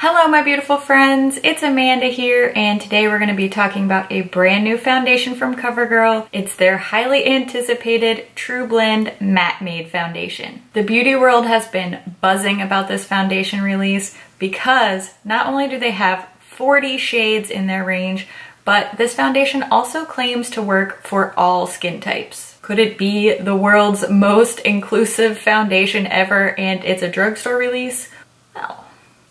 Hello my beautiful friends, it's Amanda here, and today we're going to be talking about a brand new foundation from COVERGIRL. It's their highly anticipated TruBlend Matte Made foundation. The beauty world has been buzzing about this foundation release because not only do they have 40 shades in their range, but this foundation also claims to work for all skin types. Could it be the world's most inclusive foundation ever and it's a drugstore release? Well,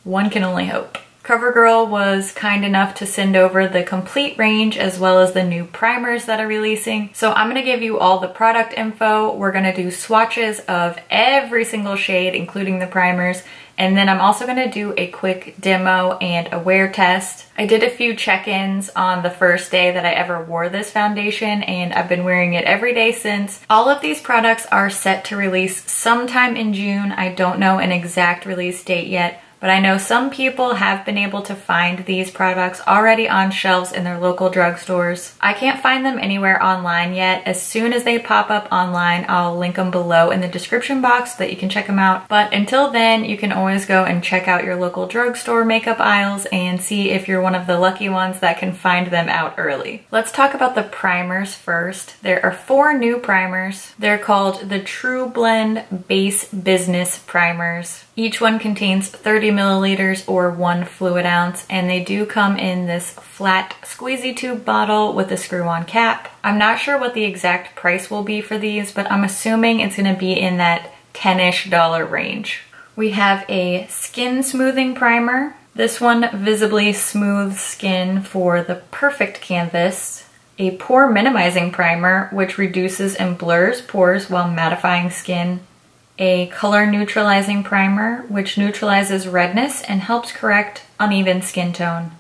one can only hope. COVERGIRL was kind enough to send over the complete range as well as the new primers that are releasing. So I'm gonna give you all the product info. We're gonna do swatches of every single shade, including the primers. And then I'm also gonna do a quick demo and a wear test. I did a few check-ins on the first day that I ever wore this foundation, and I've been wearing it every day since. All of these products are set to release sometime in June. I don't know an exact release date yet, but I know some people have been able to find these products already on shelves in their local drugstores. I can't find them anywhere online yet. As soon as they pop up online, I'll link them below in the description box so that you can check them out. But until then, you can always go and check out your local drugstore makeup aisles and see if you're one of the lucky ones that can find them out early. Let's talk about the primers first. There are 4 new primers. They're called the TruBlend Base Business Primers. Each one contains 30 milliliters or 1 fluid ounce, and they do come in this flat squeezy tube bottle with a screw-on cap. I'm not sure what the exact price will be for these, but I'm assuming it's gonna be in that $10-ish range. We have a skin smoothing primer. This one visibly smooths skin for the perfect canvas. A pore minimizing primer, which reduces and blurs pores while mattifying skin. A color neutralizing primer, which neutralizes redness and helps correct uneven skin tone.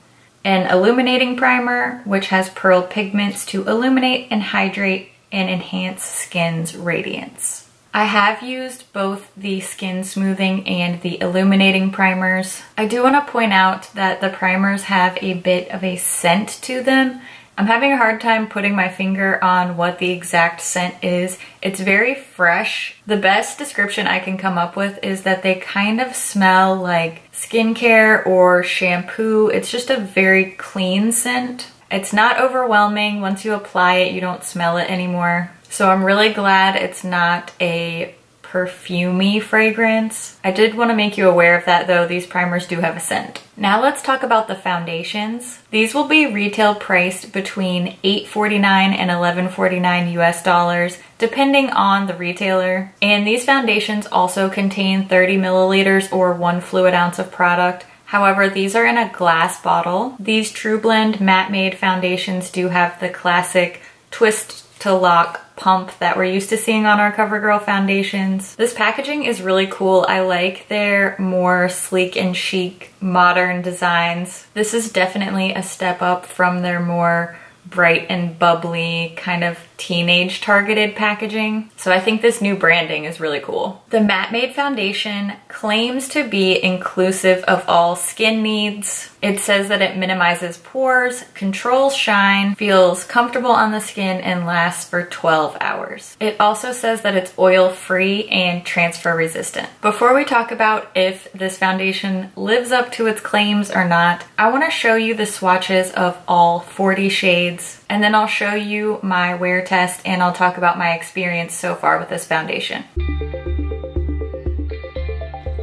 An illuminating primer, which has pearl pigments to illuminate and hydrate and enhance skin's radiance. I have used both the skin smoothing and the illuminating primers. I do want to point out that the primers have a bit of a scent to them. I'm having a hard time putting my finger on what the exact scent is. It's very fresh. The best description I can come up with is that they kind of smell like skincare or shampoo. It's just a very clean scent. It's not overwhelming. Once you apply it, you don't smell it anymore. So I'm really glad it's not a perfumey fragrance. I did want to make you aware of that though. These primers do have a scent. Now let's talk about the foundations. These will be retail priced between $8.49 and $11.49 US dollars, depending on the retailer. And these foundations also contain 30 milliliters or 1 fluid ounce of product. However, these are in a glass bottle. These TruBlend Matte Made foundations do have the classic twist to lock pump that we're used to seeing on our COVERGIRL foundations. This packaging is really cool. I like their more sleek and chic modern designs. This is definitely a step up from their more bright and bubbly kind of teenage targeted packaging. So I think this new branding is really cool. The Matte Made foundation claims to be inclusive of all skin needs. It says that it minimizes pores, controls shine, feels comfortable on the skin, and lasts for 12 hours. It also says that it's oil-free and transfer resistant. Before we talk about if this foundation lives up to its claims or not, I want to show you the swatches of all 40 shades, and then I'll show you my wear test and I'll talk about my experience so far with this foundation.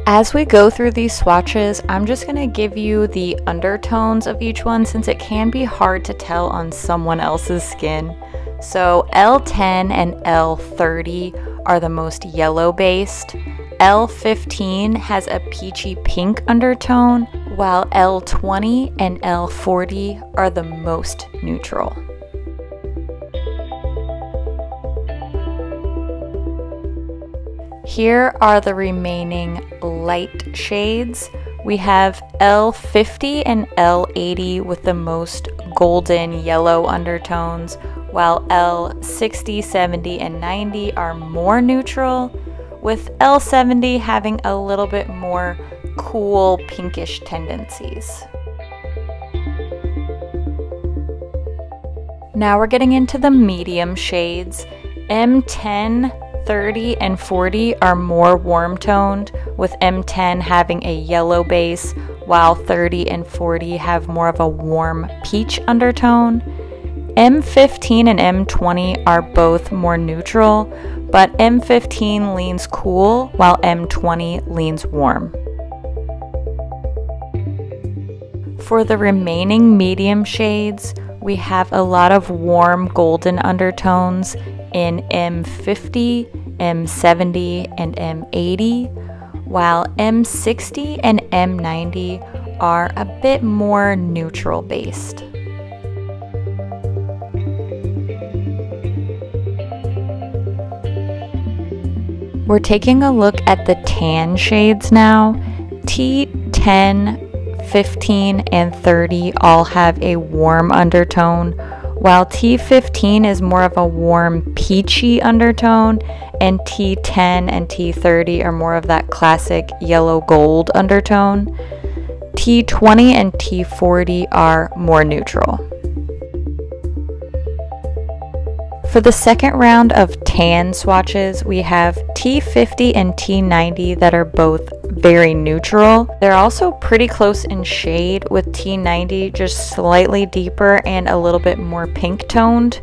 As we go through these swatches, I'm just going to give you the undertones of each one since it can be hard to tell on someone else's skin. So L10 and L30 are the most yellow based. L15 has a peachy pink undertone, while L20 and L40 are the most neutral. Here are the remaining light shades. We have L50 and L80 with the most golden yellow undertones, while L60, 70, and 90 are more neutral, with L70 having a little bit more cool pinkish tendencies. Now we're getting into the medium shades. M10, 30 and 40 are more warm toned, with M10 having a yellow base, while 30 and 40 have more of a warm peach undertone. M15 and M20 are both more neutral, but M15 leans cool while M20 leans warm. For the remaining medium shades, we have a lot of warm golden undertones in M50, M70, and M80, while M60 and M90 are a bit more neutral based. We're taking a look at the tan shades now. T10, 15, and 30 all have a warm undertone, while T15 is more of a warm peachy undertone, and T10 and T30 are more of that classic yellow gold undertone. T20 and T40 are more neutral. For the second round of tan swatches, we have T50 and T90 that are both very neutral. They're also pretty close in shade, with T90 just slightly deeper and a little bit more pink toned.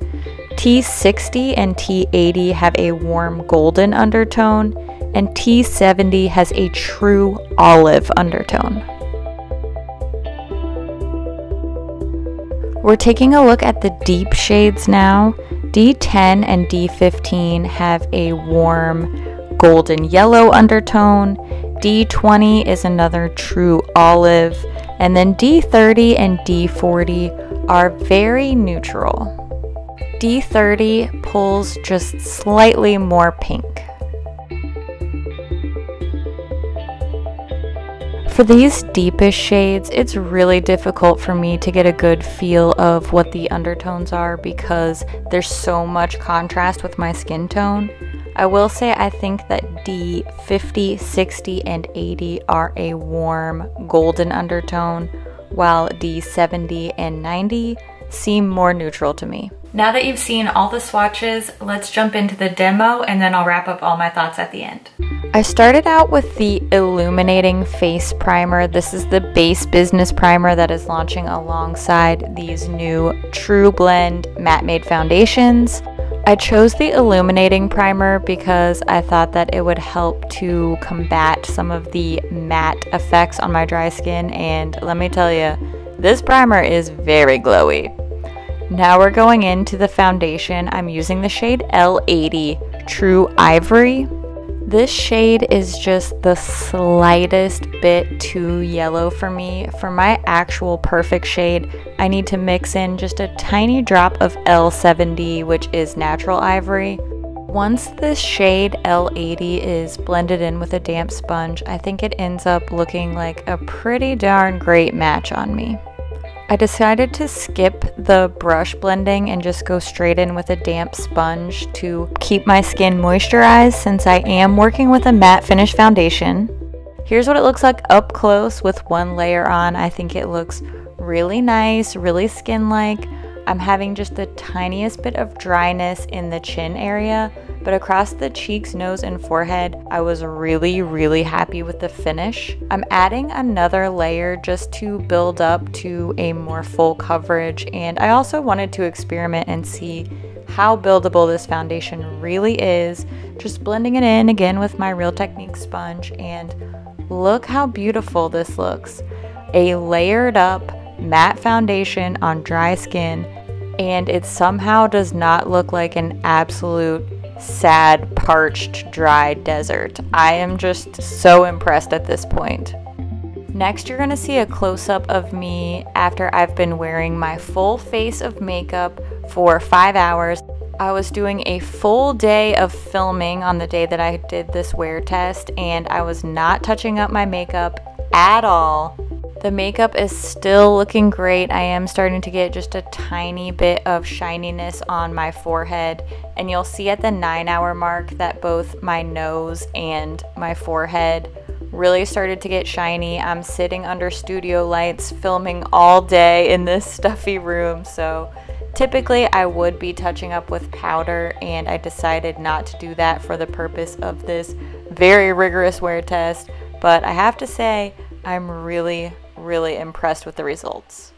T60 and T80 have a warm golden undertone, and T70 has a true olive undertone. We're taking a look at the deep shades now. D10 and D15 have a warm golden yellow undertone. D20 is another true olive, and then D30 and D40 are very neutral. D30 pulls just slightly more pink. For these deepest shades, it's really difficult for me to get a good feel of what the undertones are because there's so much contrast with my skin tone. I will say I think that D50, 60, and 80 are a warm golden undertone, while D70 and 90 seem more neutral to me. Now that you've seen all the swatches, let's jump into the demo and then I'll wrap up all my thoughts at the end. I started out with the Illuminating Face Primer. This is the base business primer that is launching alongside these new TruBlend Matte Made foundations. I chose the Illuminating Primer because I thought that it would help to combat some of the matte effects on my dry skin, and let me tell you, this primer is very glowy. Now we're going into the foundation. I'm using the shade L80 True Ivory. This shade is just the slightest bit too yellow for me. For my actual perfect shade, I need to mix in just a tiny drop of L70, which is natural ivory. Once this shade L80 is blended in with a damp sponge, I think it ends up looking like a pretty darn great match on me. I decided to skip the brush blending and just go straight in with a damp sponge to keep my skin moisturized since I am working with a matte finish foundation. Here's what it looks like up close with one layer on. I think it looks really nice, really skin-like. I'm having just the tiniest bit of dryness in the chin area, but across the cheeks, nose, and forehead, I was really happy with the finish. I'm adding another layer just to build up to a more full coverage, and I also wanted to experiment and see how buildable this foundation really is, just blending it in again with my Real Techniques sponge, and look how beautiful this looks. A layered up matte foundation on dry skin, and it somehow does not look like an absolute sad, parched, dry desert. I am just so impressed at this point. Next, you're gonna see a close-up of me after I've been wearing my full face of makeup for 5 hours. I was doing a full day of filming on the day that I did this wear test, and I was not touching up my makeup at all. The makeup is still looking great. I am starting to get just a tiny bit of shininess on my forehead, and you'll see at the 9-hour mark that both my nose and my forehead really started to get shiny. I'm sitting under studio lights filming all day in this stuffy room, so typically I would be touching up with powder, and I decided not to do that for the purpose of this very rigorous wear test. But I have to say, I'm really really impressed with the results.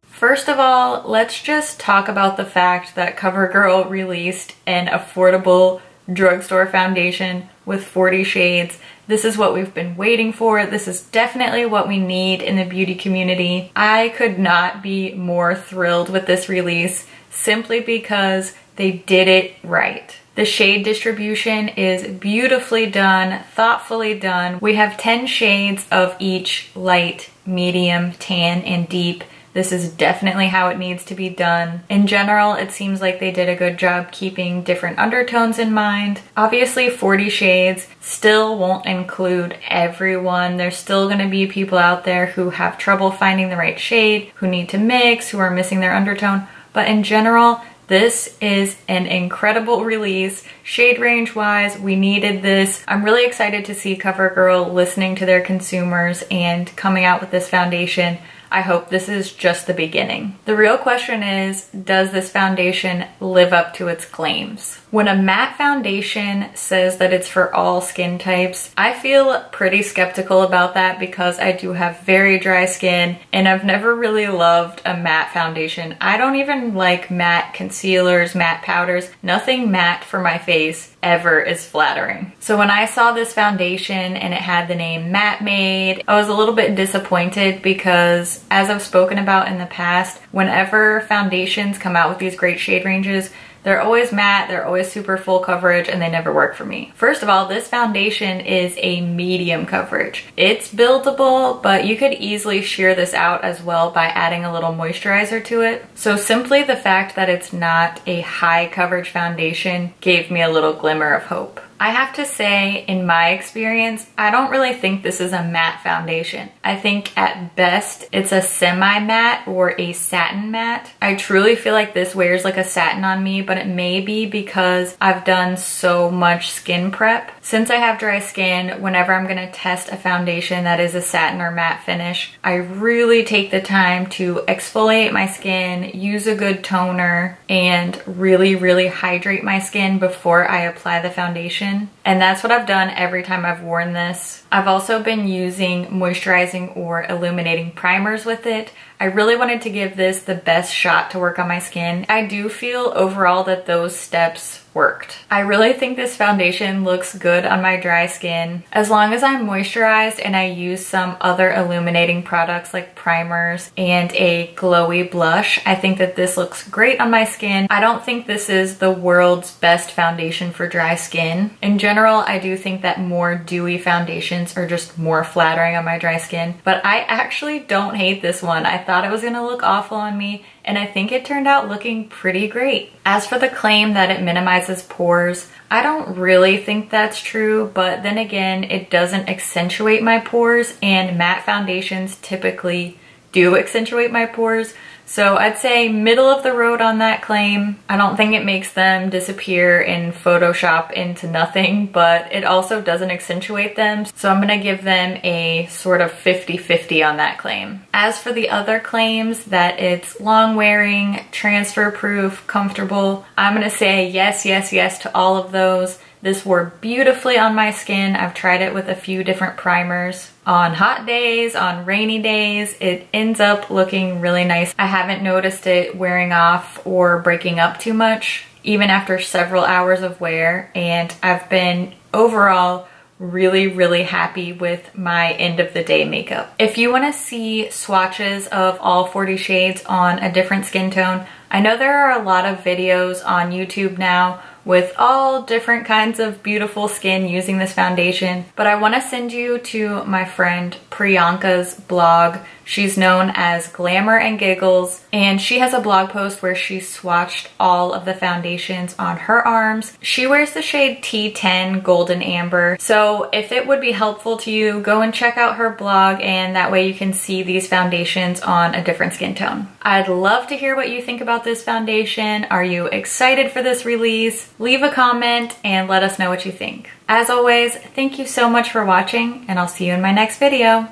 First of all, let's just talk about the fact that CoverGirl released an affordable drugstore foundation with 40 shades. This is what we've been waiting for. This is definitely what we need in the beauty community. I could not be more thrilled with this release simply because they did it right. The shade distribution is beautifully done, thoughtfully done. We have 10 shades of each: light, medium, tan, and deep. This is definitely how it needs to be done. In general, it seems like they did a good job keeping different undertones in mind. Obviously, 40 shades still won't include everyone. There's still gonna be people out there who have trouble finding the right shade, who need to mix, who are missing their undertone. But in general, this is an incredible release. Shade range wise, we needed this. I'm really excited to see CoverGirl listening to their consumers and coming out with this foundation. I hope this is just the beginning. The real question is, does this foundation live up to its claims? When a matte foundation says that it's for all skin types, I feel pretty skeptical about that because I do have very dry skin and I've never really loved a matte foundation. I don't even like matte concealers, matte powders. Nothing matte for my face ever is flattering. So when I saw this foundation and it had the name Matte Made, I was a little bit disappointed because, as I've spoken about in the past, whenever foundations come out with these great shade ranges, they're always matte, they're always super full coverage, and they never work for me. First of all, this foundation is a medium coverage. It's buildable, but you could easily sheer this out as well by adding a little moisturizer to it. So simply the fact that it's not a high coverage foundation gave me a little glimmer of hope. I have to say, in my experience, I don't really think this is a matte foundation. I think at best it's a semi-matte or a satin matte. I truly feel like this wears like a satin on me, but it may be because I've done so much skin prep. Since I have dry skin, whenever I'm gonna test a foundation that is a satin or matte finish, I really take the time to exfoliate my skin, use a good toner, and really hydrate my skin before I apply the foundation. And that's what I've done every time I've worn this. I've also been using moisturizing or illuminating primers with it. I really wanted to give this the best shot to work on my skin. I do feel overall that those steps worked. I really think this foundation looks good on my dry skin. As long as I'm moisturized and I use some other illuminating products like primers and a glowy blush, I think that this looks great on my skin. I don't think this is the world's best foundation for dry skin. In general, I do think that more dewy foundations are just more flattering on my dry skin, but I actually don't hate this one. I thought it was gonna look awful on me, and I think it turned out looking pretty great. As for the claim that it minimizes pores, I don't really think that's true, but then again, it doesn't accentuate my pores, and matte foundations typically do accentuate my pores. So I'd say middle of the road on that claim. I don't think it makes them disappear in Photoshop into nothing, but it also doesn't accentuate them. So I'm gonna give them a sort of 50-50 on that claim. As for the other claims that it's long wearing, transfer proof, comfortable, I'm gonna say yes to all of those. This wore beautifully on my skin. I've tried it with a few different primers. On hot days, on rainy days, it ends up looking really nice. I haven't noticed it wearing off or breaking up too much, even after several hours of wear, and I've been overall really happy with my end of the day makeup. If you want to see swatches of all 40 shades on a different skin tone, I know there are a lot of videos on YouTube now with all different kinds of beautiful skin using this foundation, but I want to send you to my friend Priyanka's blog. She's known as Glamour and Giggles, and she has a blog post where she swatched all of the foundations on her arms. She wears the shade T10 Golden Amber, so if it would be helpful to you, go and check out her blog, and that way you can see these foundations on a different skin tone. I'd love to hear what you think about this foundation. Are you excited for this release? Leave a comment and let us know what you think. As always, thank you so much for watching, and I'll see you in my next video.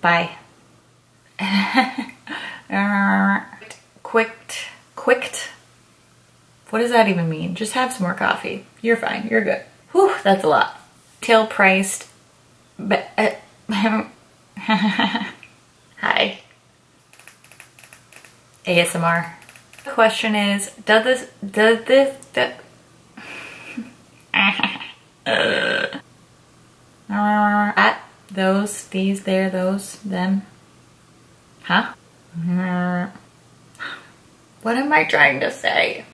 Bye. Quicked. What does that even mean? Just have some more coffee. You're fine. You're good. Whew, that's a lot. Retail priced. Hi. ASMR. The question is, does this at those, these, there, those, them, huh? What am I trying to say?